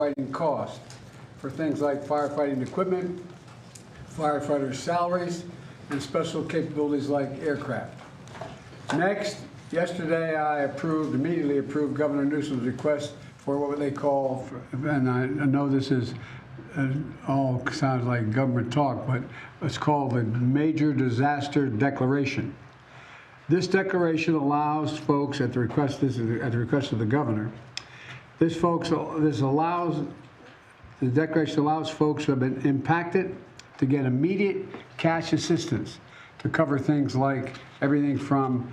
firefighting costs for things like firefighting equipment, firefighter salaries, and special capabilities like aircraft. Next, yesterday I immediately approved Governor Newsom's request for what they call, and I know this is all sounds like government talk, but it's called the Major Disaster Declaration. This declaration allows folks, at the request of the governor, the declaration allows folks who have been impacted to get immediate cash assistance to cover things like everything from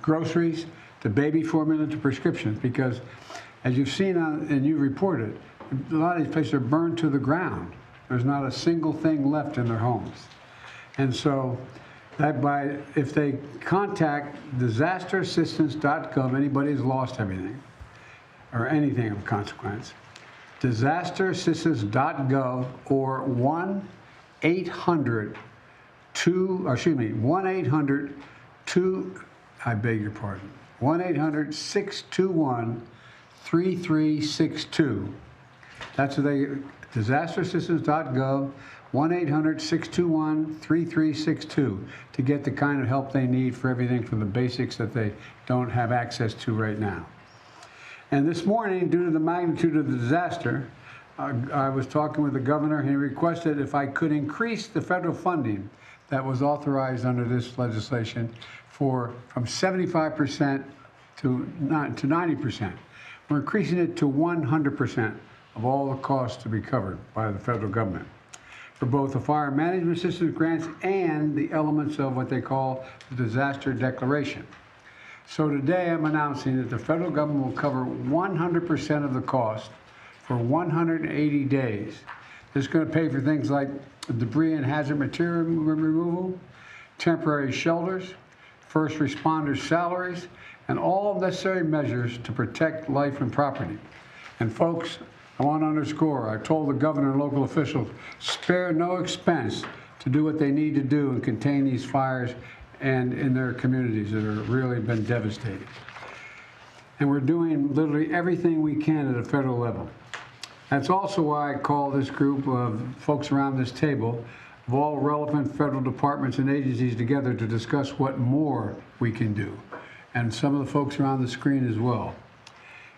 groceries to baby formula to prescriptions, because as you've seen and you reported, a lot of these places are burned to the ground. There's not a single thing left in their homes. And so if they contact disasterassistance.gov, anybody who's lost everything or anything of consequence, disasterassistance.gov or 1-800-621-3362. That's disasterassistance.gov, 1-800-621-3362 to get the kind of help they need for everything from the basics that they don't have access to right now. And this morning, due to the magnitude of the disaster, I was talking with the governor, and he requested if I could increase the federal funding that was authorized under this legislation from 75% to 90%. We're increasing it to 100% of all the costs to be covered by the federal government for both the fire management assistance grants and the elements of what they call the disaster declaration. So today I'm announcing that the federal government will cover 100% of the cost for 180 days. This is going to pay for things like debris and hazard material removal, temporary shelters, first responders' salaries, and all necessary measures to protect life and property. And folks, I want to underscore, I told the governor and local officials, spare no expense to do what they need to do and contain these fires and in their communities that have really been devastated. And we're doing literally everything we can at a federal level. That's also why I call this group of folks around this table of all relevant federal departments and agencies together to discuss what more we can do, and some of the folks around the screen as well.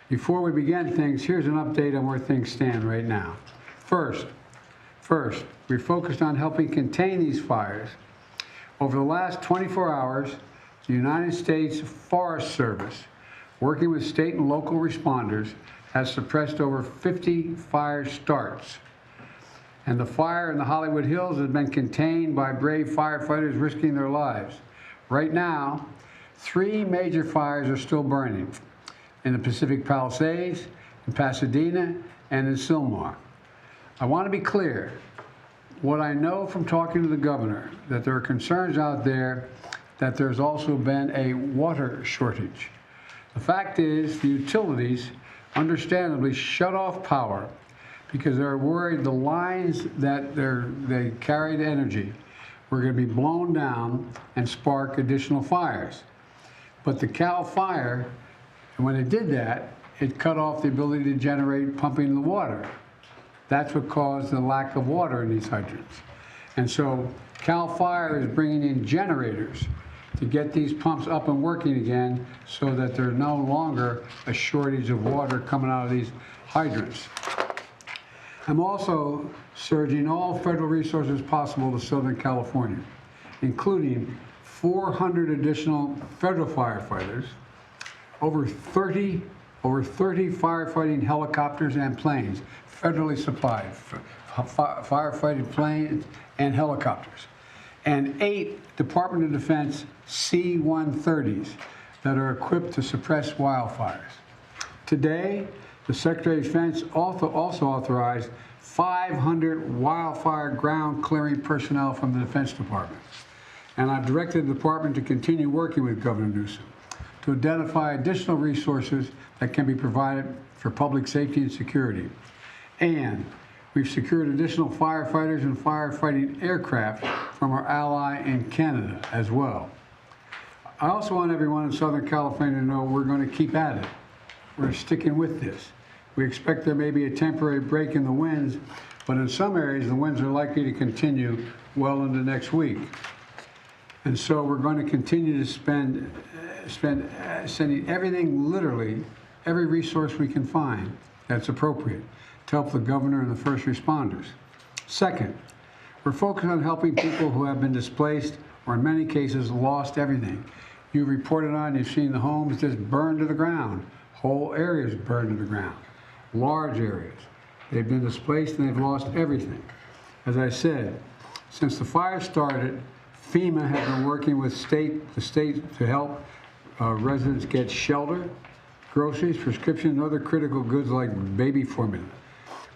Before we begin things, here's an update on where things stand right now. First, we're focused on helping contain these fires. Over the last 24 hours, the United States Forest Service, working with state and local responders, has suppressed over 50 fire starts. And the fire in the Hollywood Hills has been contained by brave firefighters risking their lives. Right now, 3 major fires are still burning in the Pacific Palisades, in Pasadena, and in Sylmar. I want to be clear. What I know from talking to the governor, that there are concerns out there that there's also been a water shortage. The fact is, the utilities understandably shut off power because they're worried the lines that they carried energy were going to be blown down and spark additional fires. But the Cal Fire, when it did that, it cut off the ability to generate pumping the water. That's what caused the lack of water in these hydrants. And so Cal Fire is bringing in generators to get these pumps up and working again so that there's no longer a shortage of water coming out of these hydrants. I'm also surging all federal resources possible to Southern California, including 400 additional federal firefighters, over 30 firefighting helicopters and planes, federally supplied, firefighting planes and helicopters, and 8 Department of Defense C-130s that are equipped to suppress wildfires. Today, the Secretary of Defense also authorized 500 wildfire ground clearing personnel from the Defense Department. And I've directed the department to continue working with Governor Newsom to identify additional resources that can be provided for public safety and security. And we've secured additional firefighters and firefighting aircraft from our ally in Canada as well. I also want everyone in Southern California to know we're going to keep at it. We're sticking with this. We expect there may be a temporary break in the winds, but in some areas the winds are likely to continue well into next week. And so we're going to continue to sending everything, literally, every resource we can find that's appropriate to help the governor and the first responders. Second, we're focused on helping people who have been displaced or in many cases lost everything. You reported on, you've seen the homes just burned to the ground, whole areas burned to the ground, large areas. They've been displaced and they've lost everything. As I said, since the fire started, FEMA has been working with the state to help residents get shelter, groceries, prescriptions, and other critical goods like baby formula.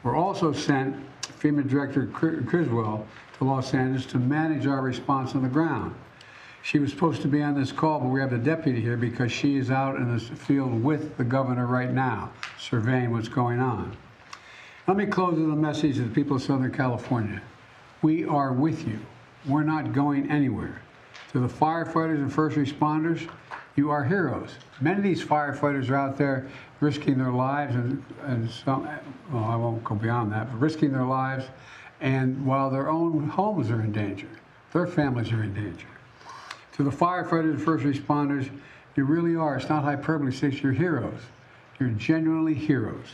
We're also sent FEMA Director Criswell to Los Angeles to manage our response on the ground. She was supposed to be on this call, but we have the deputy here because she is out in the field with the governor right now, surveying what's going on. Let me close with a message to the people of Southern California. We are with you. We're not going anywhere. To the firefighters and first responders, you are heroes. Many of these firefighters are out there risking their lives and some, well, I won't go beyond that, but risking their lives, and while their own homes are in danger, their families are in danger. To the firefighters and first responders, you really are, it's not hyperbole, you're heroes. You're genuinely heroes.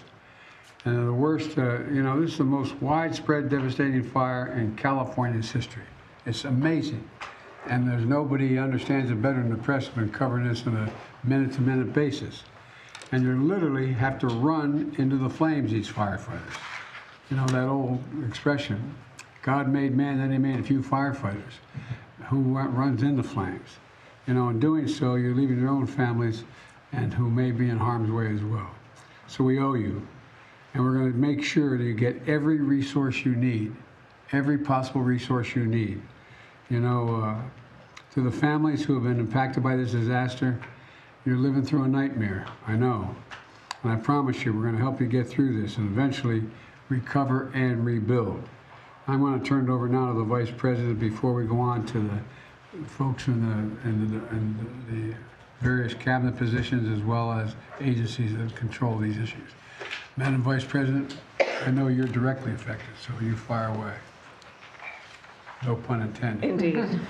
And the worst, this is the most widespread, devastating fire in California's history. It's amazing. And there's nobody who understands it better than the press has been covering this on a minute-to-minute basis. And you literally have to run into the flames, these firefighters. You know, that old expression, God made man, then he made a few firefighters. Who runs into flames? You know, in doing so, you're leaving your own families and who may be in harm's way as well. So we owe you. And we're going to make sure that you get every resource you need, every possible resource you need. You know, to the families who have been impacted by this disaster, you're living through a nightmare, I know. And I promise you, we're going to help you get through this and eventually recover and rebuild. I'm going to turn it over now to the Vice President before we go on to the folks in the various cabinet positions as well as agencies that control these issues. Madam Vice President, I know you're directly affected, so you fire away. No pun intended. Indeed.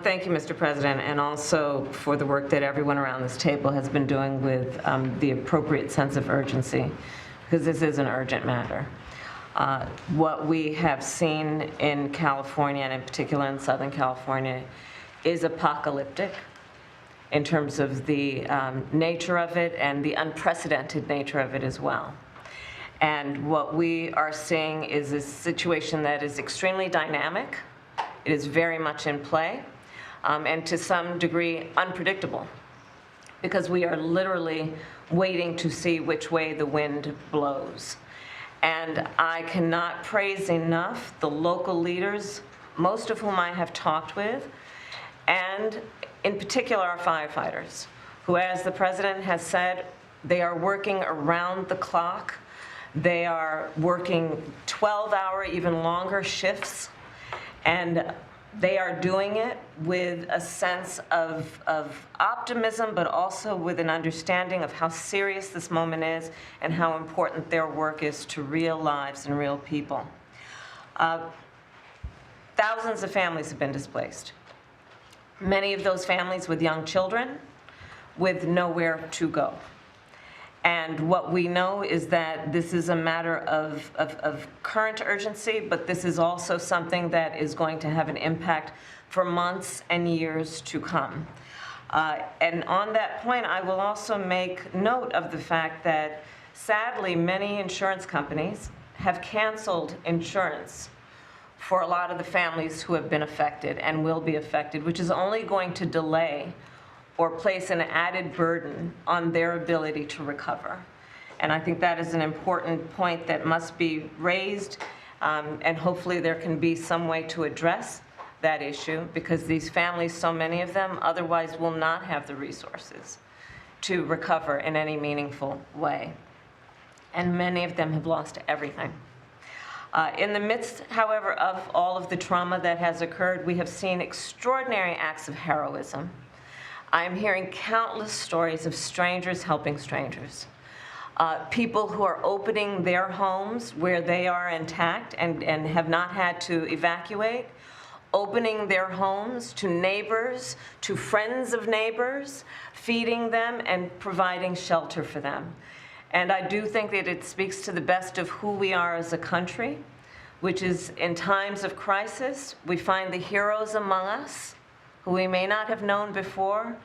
Thank you, Mr. President, and also for the work that everyone around this table has been doing with the appropriate sense of urgency, because this is an urgent matter. What we have seen in California, and in particular in Southern California, is apocalyptic in terms of the nature of it and the unprecedented nature of it as well. And what we are seeing is a situation that is extremely dynamic. It is very much in play, and to some degree unpredictable, because we are literally waiting to see which way the wind blows. And I cannot praise enough the local leaders, most of whom I have talked with, and in particular our firefighters, who, as the President has said, they are working around the clock. They are working 12-hour, even longer shifts, and they are doing it with a sense of optimism, but also with an understanding of how serious this moment is and how important their work is to real lives and real people. Thousands of families have been displaced. Many of those families with young children with nowhere to go. And what we know is that this is a matter of current urgency, but this is also something that is going to have an impact for months and years to come. And on that point, I will also make note of the fact that, sadly, many insurance companies have canceled insurance for a lot of the families who have been affected and will be affected, which is only going to delay or place an added burden on their ability to recover. And I think that is an important point that must be raised, and hopefully there can be some way to address that issue, because these families, so many of them, otherwise will not have the resources to recover in any meaningful way. And many of them have lost everything. In the midst, however, of all of the trauma that has occurred, we have seen extraordinary acts of heroism. I'm hearing countless stories of strangers helping strangers, People who are opening their homes where they are intact and have not had to evacuate, opening their homes to neighbors, to friends of neighbors, feeding them and providing shelter for them. And I do think that it speaks to the best of who we are as a country, which is in times of crisis, we find the heroes among us who we may not have known before,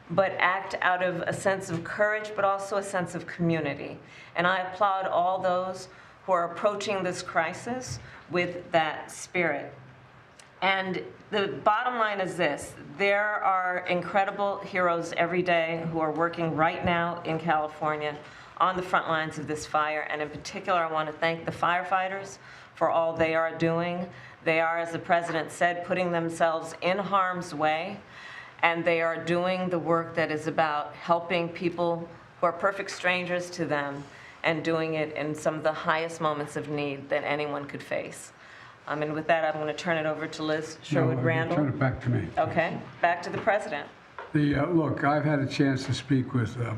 but act out of a sense of courage, but also a sense of community. And I applaud all those who are approaching this crisis with that spirit. And the bottom line is this: there are incredible heroes every day who are working right now in California on the front lines of this fire. And in particular, I want to thank the firefighters for all they are doing. They are, as the president said, putting themselves in harm's way. And they are doing the work that is about helping people who are perfect strangers to them and doing it in some of the highest moments of need that anyone could face. And with that, I'm going to turn it over to Liz Sherwood-Randall. Turn it back to me. Okay, back to the president. Look, I've had a chance to speak with a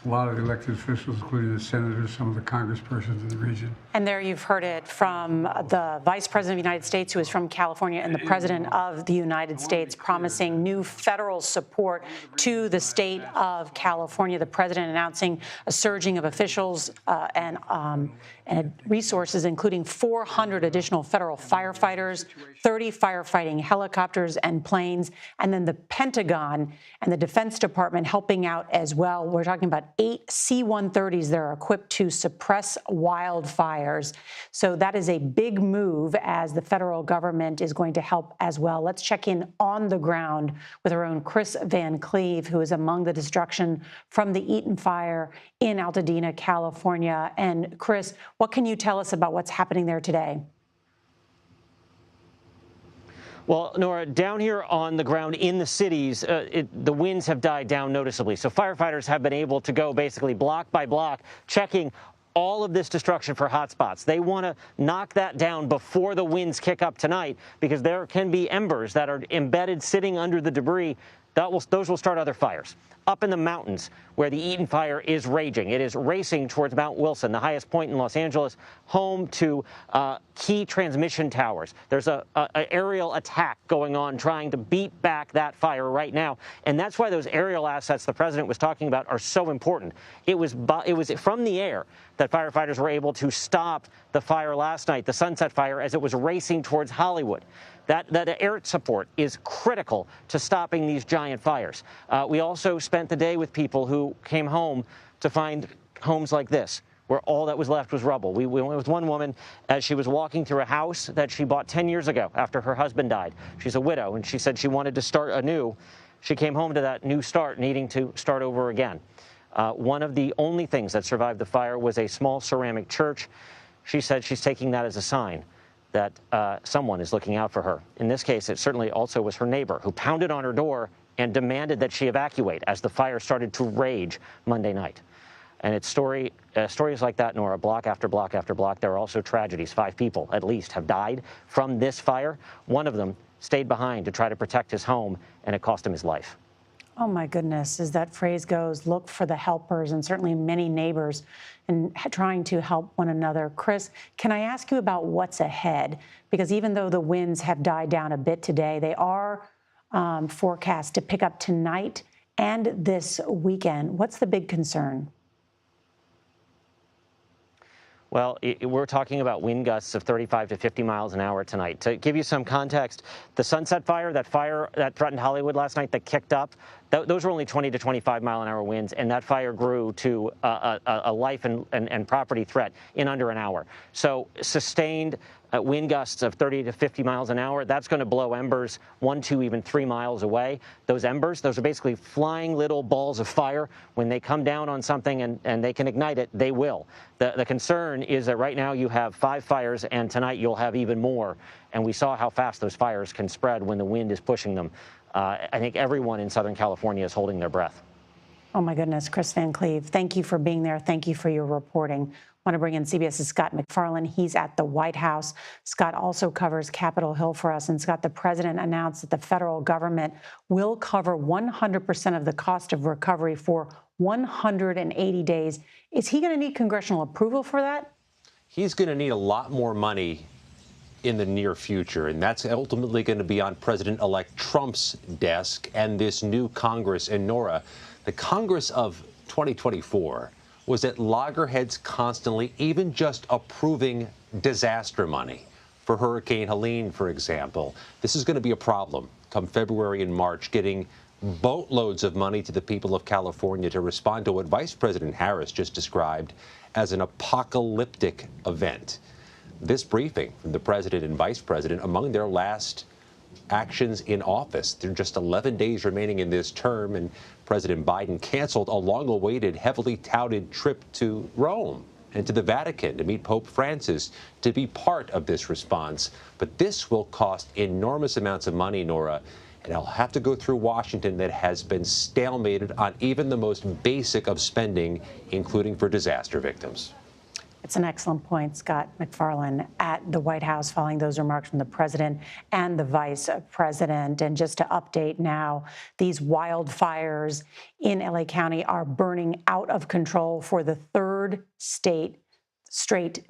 lot of the elected officials, including the senators, some of the congresspersons in the region. And there you've heard it from the Vice President of the United States, who is from California, and the President of the United States promising new federal support to the state of California. The President announcing a surging of officials and resources, including 400 additional federal firefighters, 30 firefighting helicopters and planes, and then the Pentagon and the Defense Department helping out as well. We're talking about 8 C-130s that are equipped to suppress wildfires. So that is a big move, as the federal government is going to help as well. Let's check in on the ground with our own Chris Van Cleve, who is among the destruction from the Eaton fire in Altadena, California. And Chris, what can you tell us about what's happening there today? Well, Nora, down here on the ground in the cities, the winds have died down noticeably. So firefighters have been able to go basically block by block, checking all of this destruction for hotspots. They want to knock that down before the winds kick up tonight, because there can be embers that are embedded sitting under the debris. Those will start other fires. Up in the mountains where the Eaton fire is raging, it is racing towards Mount Wilson, the highest point in Los Angeles, home to key transmission towers. There's an aerial attack going on trying to beat back that fire right now. And that's why those aerial assets the president was talking about are so important. It was from the air that firefighters were able to stop the fire last night, the Sunset Fire, as it was racing towards Hollywood. That air support is critical to stopping these giant fires. We also spent the day with people who came home to find homes like this, where all that was left was rubble. We went with one woman as she was walking through a house that she bought 10 years ago after her husband died. She's a widow, and she said she wanted to start anew. She came home to that new start, needing to start over again. One of the only things that survived the fire was a small ceramic church. She said she's taking that as a sign that someone is looking out for her. In this case, it certainly also was her neighbor, who pounded on her door and demanded that she evacuate as the fire started to rage Monday night. And it's stories like that, Nora, block after block after block. There are also tragedies. 5 people, at least, have died from this fire. One of them stayed behind to try to protect his home, and it cost him his life. Oh, my goodness. As that phrase goes, look for the helpers, and certainly many neighbors and trying to help one another. Chris, can I ask you about what's ahead? Because even though the winds have died down a bit today, they are forecast to pick up tonight and this weekend. What's the big concern? Well, we're talking about wind gusts of 35 to 50 miles an hour tonight. To give you some context, the Sunset Fire, that fire that threatened Hollywood last night that kicked up, those were only 20 to 25 mile an hour winds, and that fire grew to a life and property threat in under an hour. So sustained wind gusts of 30 to 50 miles an hour, that's going to blow embers 1, 2, even 3 miles away. Those embers, those are basically flying little balls of fire. When they come down on something and they can ignite it, they will. The concern is that right now you have 5 fires, and tonight you'll have even more. And we saw how fast those fires can spread when the wind is pushing them. I think everyone in Southern California is holding their breath. Oh, my goodness. Chris Van Cleve, thank you for being there. Thank you for your reporting. I want to bring in CBS's Scott MacFarlane. He's at the White House. Scott also covers Capitol Hill for us. And Scott, the president announced that the federal government will cover 100% of the cost of recovery for 180 days. Is he going to need congressional approval for that? He's going to need a lot more money in the near future, and that's ultimately going to be on President-elect Trump's desk and this new Congress. And Nora, the Congress of 2024 was at loggerheads constantly, even just approving disaster money. For Hurricane Helene, for example, this is going to be a problem come February and March, getting boatloads of money to the people of California to respond to what Vice President Harris just described as an apocalyptic event. This briefing from the president and vice president among their last actions in office. There are just 11 days remaining in this term, and President Biden canceled a long-awaited, heavily touted trip to Rome and to the Vatican to meet Pope Francis to be part of this response. But this will cost enormous amounts of money, Nora, and it'll have to go through Washington that has been stalemated on even the most basic of spending, including for disaster victims. It's an excellent point, Scott McFarland, at the White House following those remarks from the president and the vice president. And just to update now, these wildfires in LA County are burning out of control for the third straight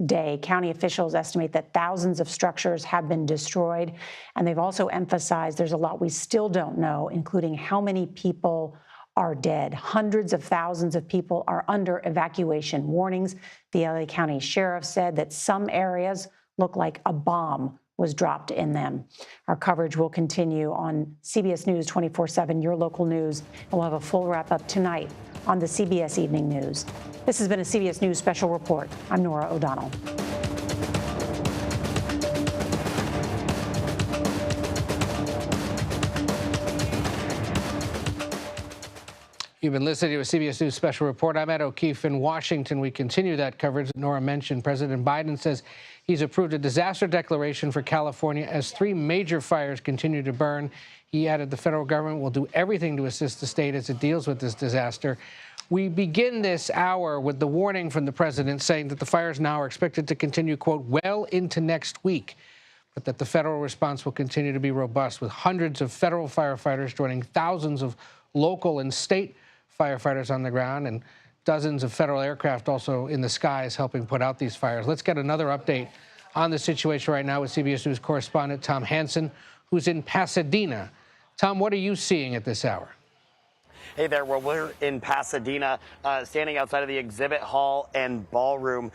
day. County officials estimate that thousands of structures have been destroyed. And they've also emphasized there's a lot we still don't know, including how many people are dead. Hundreds of thousands of people are under evacuation warnings. The LA County Sheriff said that some areas look like a bomb was dropped in them. Our coverage will continue on CBS News 24/7, your local news, and we'll have a full wrap-up tonight on the CBS Evening News. This has been a CBS News Special Report. I'm Nora O'Donnell. You've been listening to a CBS News Special Report. I'm Ed O'Keefe in Washington. We continue that coverage that Nora mentioned. President Biden says he's approved a disaster declaration for California as 3 major fires continue to burn. He added the federal government will do everything to assist the state as it deals with this disaster. We begin this hour with the warning from the president saying that the fires now are expected to continue, quote, well into next week, but that the federal response will continue to be robust, with hundreds of federal firefighters joining thousands of local and state firefighters on the ground and dozens of federal aircraft also in the skies helping put out these fires. Let's get another update on the situation right now with CBS News correspondent Tom Hansen, who's in Pasadena. Tom, what are you seeing at this hour? Hey there, well, we're in Pasadena, standing outside of the exhibit hall and ballroom.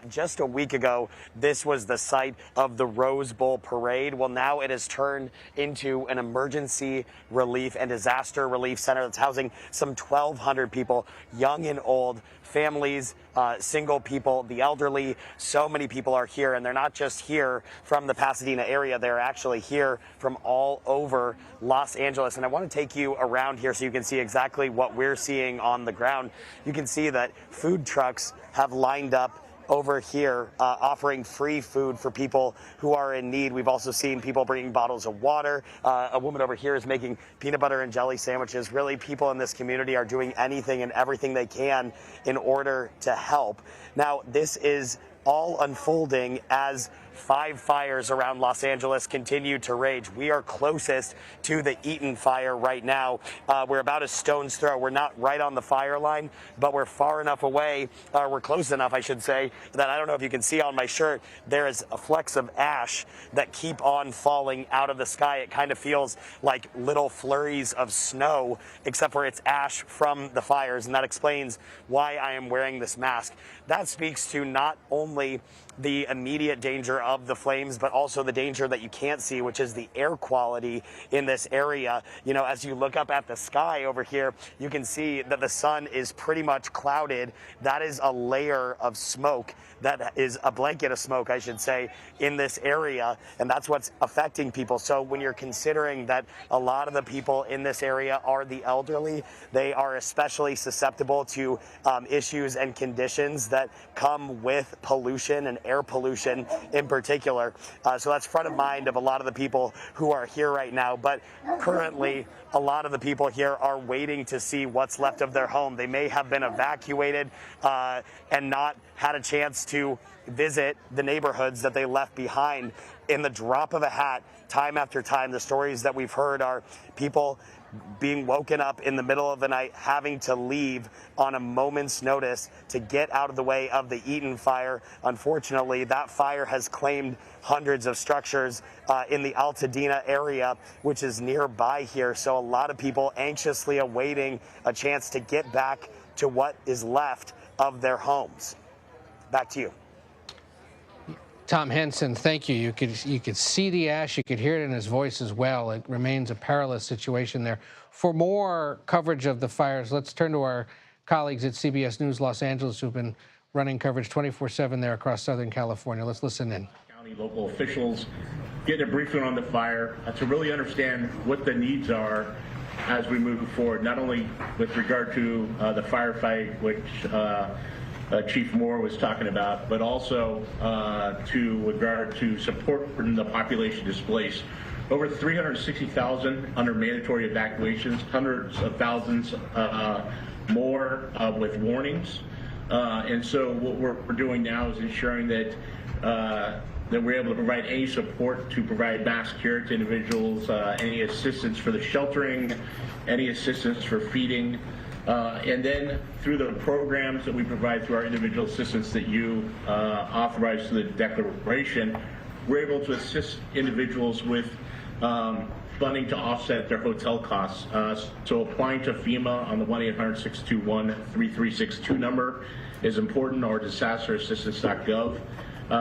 Just a week ago, this was the site of the Rose Bowl parade. Well, now it has turned into an emergency relief and disaster relief center that's housing some 1,200 people, young and old, families, single people, the elderly. So many people are here, and they're not just here from the Pasadena area. They're actually here from all over Los Angeles. And I want to take you around here so you can see exactly what we're seeing on the ground. You can see that food trucks have lined up over here, offering free food for people who are in need. We've also seen people bringing bottles of water. A woman over here is making peanut butter and jelly sandwiches. Really, people in this community are doing anything and everything they can in order to help. Now, this is all unfolding as 5 fires around Los Angeles continue to rage. We are closest to the Eaton fire right now. We're about a stone's throw. We're not right on the fire line, but we're far enough away, we're close enough, I should say, that I don't know if you can see on my shirt, there is a flecks of ash that keep on falling out of the sky. It kind of feels like little flurries of snow, except for it's ash from the fires, and that explains why I am wearing this mask. That speaks to not only the immediate danger of the flames, but also the danger that you can't see, which is the air quality in this area. You know, as you look up at the sky over here, you can see that the sun is pretty much clouded. That is a layer of smoke. That is a blanket of smoke, I should say, in this area, and that's what's affecting people. So when you're considering that a lot of the people in this area are the elderly, they are especially susceptible to issues and conditions that come with pollution and air pollution in particular. So that's front of mind of a lot of the people who are here right now. But currently, a lot of the people here are waiting to see what's left of their home. They may have been evacuated and not had a chance to visit the neighborhoods that they left behind. In the drop of a hat, time after time, the stories that we've heard are people being woken up in the middle of the night, having to leave on a moment's notice to get out of the way of the Eaton fire. Unfortunately, that fire has claimed hundreds of structures in the Altadena area, which is nearby here. So a lot of people anxiously awaiting a chance to get back to what is left of their homes. Back to you. Tom Henson, thank you. You could see the ash, you could hear it in his voice as well. It remains a perilous situation there. For more coverage of the fires, let's turn to our colleagues at CBS News Los Angeles who've been running coverage 24/7 there across Southern California. Let's listen in. County local officials getting a briefing on the fire to really understand what the needs are as we move forward, not only with regard to the firefight, which Chief Moore was talking about, but also to regard to supporting the population displaced. Over 360,000 under mandatory evacuations, hundreds of thousands more with warnings. And so what we're doing now is ensuring that that we're able to provide any support to provide mass care to individuals, any assistance for the sheltering, any assistance for feeding. And then through the programs that we provide through our individual assistance that you authorize through the declaration, we're able to assist individuals with funding to offset their hotel costs. So applying to FEMA on the 1-800-621-3362 number is important, or disasterassistance.gov.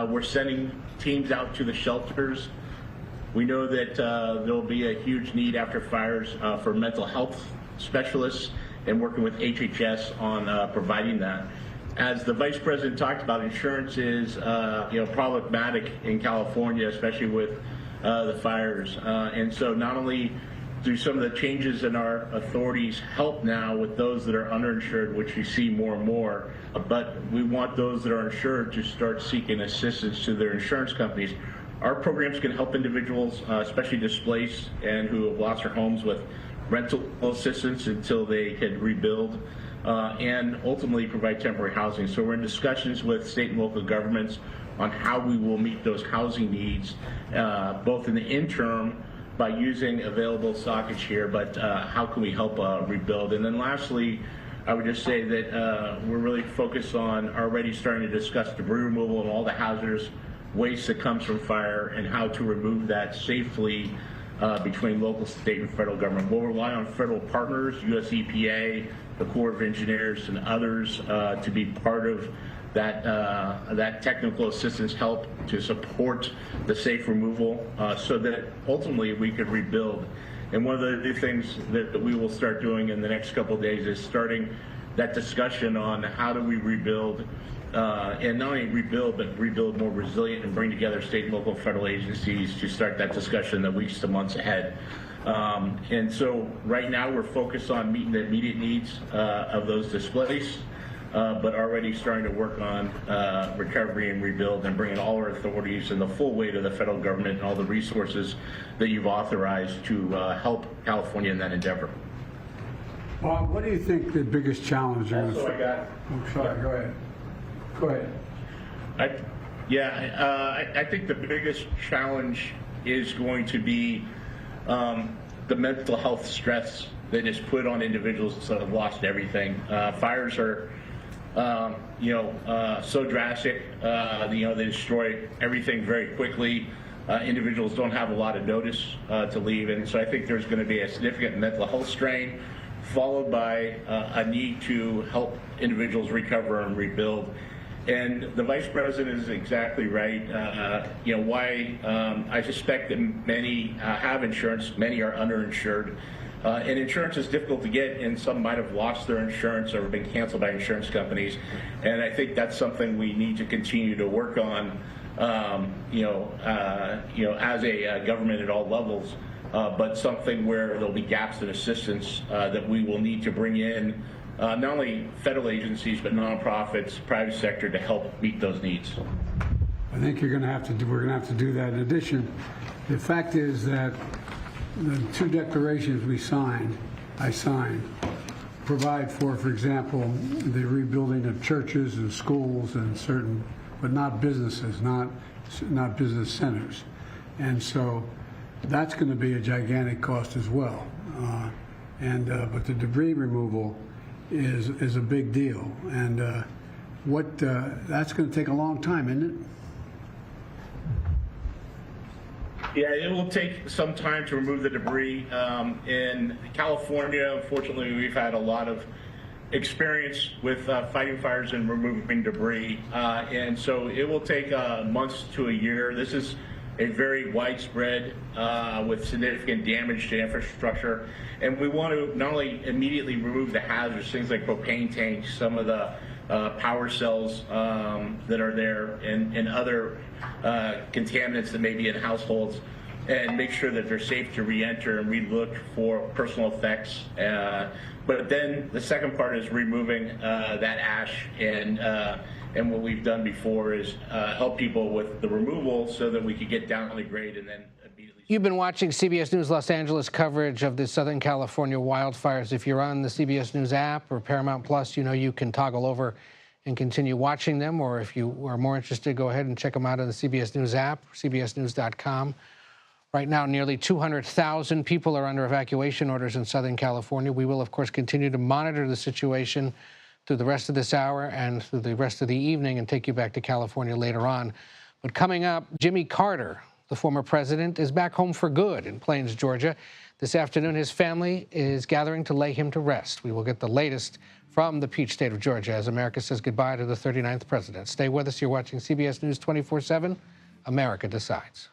We're sending teams out to the shelters. We know that there'll be a huge need after fires for mental health specialists, and working with HHS on providing that. As the Vice President talked about, insurance is problematic in California, especially with the fires. And so not only do some of the changes in our authorities help now with those that are underinsured, which we see more and more, but we want those that are insured to start seeking assistance to their insurance companies. Our programs can help individuals, especially displaced and who have lost their homes, with rental assistance until they can rebuild, and ultimately provide temporary housing. So we're in discussions with state and local governments on how we will meet those housing needs, both in the interim by using available stockage here, but how can we help rebuild? And then lastly, I would just say that we're really focused on already starting to discuss debris removal and all the hazardous waste that comes from fire and how to remove that safely between local, state, and federal government. We'll rely on federal partners, US EPA, the Corps of Engineers, and others to be part of that technical assistance help to support the safe removal so that ultimately we could rebuild. And one of the new things that we will start doing in the next couple of days is starting that discussion on how do we rebuild, and not only rebuild, but rebuild more resilient and bring together state and local federal agencies to start that discussion in the weeks to months ahead. And so right now we're focused on meeting the immediate needs of those displaced, but already starting to work on recovery and rebuild and bringing all our authorities and the full weight of the federal government and all the resources that you've authorized to help California in that endeavor. Bob, what do you think the biggest challenge is? Also, Oh, sorry, go ahead. Go ahead. I think the biggest challenge is going to be the mental health stress that is put on individuals that have lost everything. Fires are, so drastic. They destroy everything very quickly. Individuals don't have a lot of notice to leave, and so I think there's going to be a significant mental health strain, followed by a need to help individuals recover and rebuild. And the Vice President is exactly right. Why I suspect that many have insurance, many are underinsured. And insurance is difficult to get, and some might have lost their insurance or been canceled by insurance companies. And I think that's something we need to continue to work on, as a government at all levels, but something where there'll be gaps in assistance that we will need to bring in not only federal agencies, but nonprofits, private sector to help meet those needs. I think we're going to have to do that. In addition, the fact is that the two declarations I signed, provide for example, the rebuilding of churches and schools and certain, but not businesses, not business centers. And so that's going to be a gigantic cost as well. but the debris removal is a big deal, and that's going to take a long time, isn't it? Yeah, it will take some time to remove the debris. In California, unfortunately, we've had a lot of experience with fighting fires and removing debris, and so it will take months to a year. This is a very widespread with significant damage to infrastructure, and we want to not only immediately remove the hazards, things like propane tanks, some of the power cells that are there, and other contaminants that may be in households, and make sure that they're safe to re-enter, and we look for personal effects. But then the second part is removing that ash, and what we've done before is help people with the removal so that we could get down on the grade and then immediately. You've been watching CBS News Los Angeles coverage of the Southern California wildfires. If you're on the CBS News app or Paramount Plus, you know you can toggle over and continue watching them, or if you are more interested, go ahead and check them out on the CBS News app, cbsnews.com. Right now, nearly 200,000 people are under evacuation orders in Southern California. We will, of course, continue to monitor the situation through the rest of this hour and through the rest of the evening and take you back to California later on. But coming up, Jimmy Carter, the former president, is back home for good in Plains, Georgia. This afternoon, his family is gathering to lay him to rest. We will get the latest from the Peach State of Georgia as America says goodbye to the 39th president. Stay with us. You're watching CBS News 24/7. America Decides.